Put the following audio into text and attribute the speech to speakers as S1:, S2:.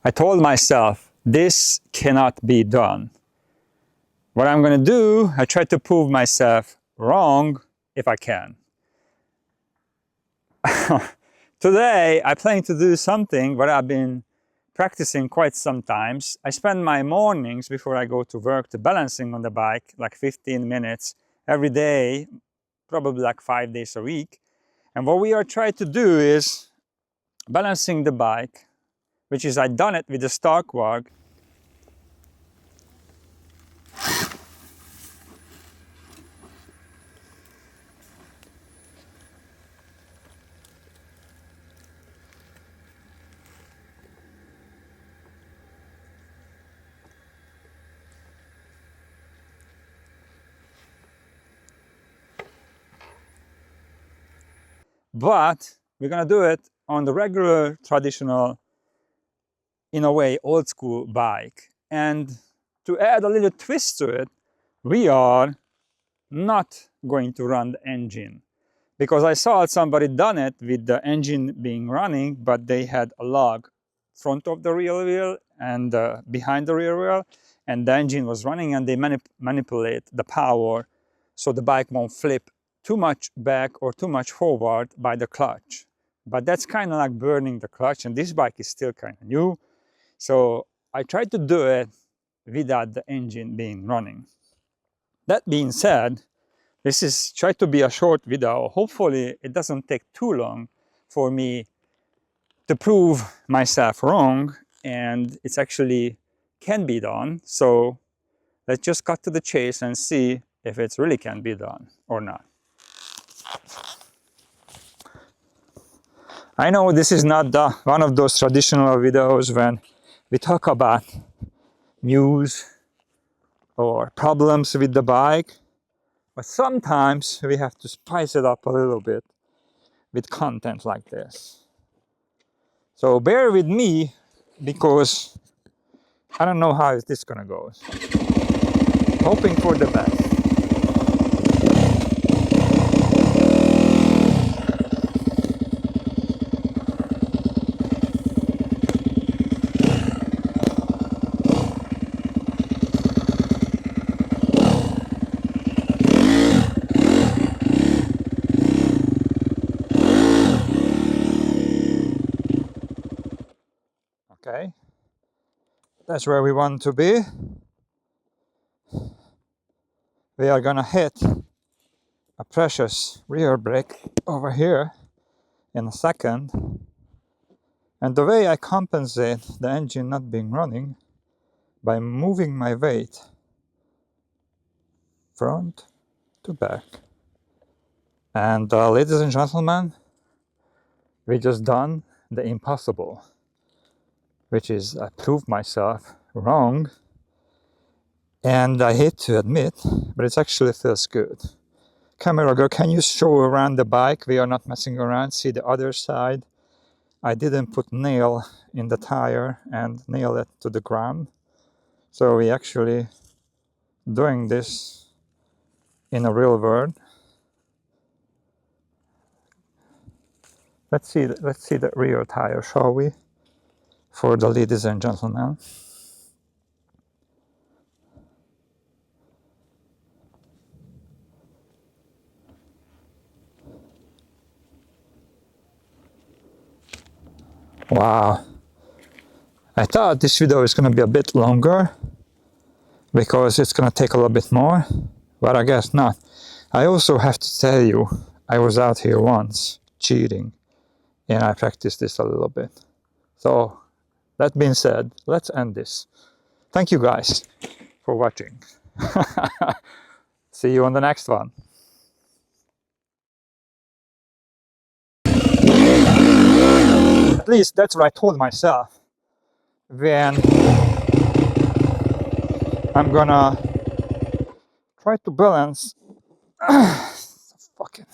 S1: I told myself, this cannot be done. What I'm going to do, I try to prove myself wrong if I can. Today, I plan to do something what I've been practicing quite some times. I spend my mornings before I go to work to balancing on the bike, like 15 minutes every day, probably like 5 days a week. And what we are trying to do is balancing the bike, which is I've done it with the stock walk. But we're gonna do it on the regular, traditional, in a way, old school bike. And to add a little twist to it, we are not going to run the engine. Because I saw somebody done it with the engine being running, but they had a lug front of the rear wheel and behind the rear wheel, and the engine was running, and they manipulate the power so the bike won't flip too much back or too much forward by the clutch. But that's kind of like burning the clutch, and this bike is still kind of new. So I tried to do it without the engine being running. That being said, this is try to be a short video. Hopefully it doesn't take too long for me to prove myself wrong, and it's actually can be done. So let's just cut to the chase and see if it really can be done or not. I know this is not one of those traditional videos when we talk about news or problems with the bike, but sometimes we have to spice it up a little bit with content like this. So bear with me, because I don't know how this is gonna go. Hoping for the best. Okay, that's where we want to be. We are gonna hit a precious rear brake over here in a second. And the way I compensate the engine not being running by moving my weight front to back. And ladies and gentlemen, we just done the impossible, which is I proved myself wrong. And I hate to admit, but it actually feels good. Camera girl, can you show around the bike? We are not messing around. See the other side. I didn't put nail in the tire and nail it to the ground. So we actually doing this in a real world. Let's see the rear tire, shall we? For the ladies and gentlemen. Wow. I thought this video is going to be a bit longer because it's going to take a little bit more, but I guess not. I also have to tell you, I was out here once cheating, and I practiced this a little bit. So that being said, let's end this. Thank you guys for watching. See you on the next one. At least that's what I told myself when I'm gonna try to balance fucking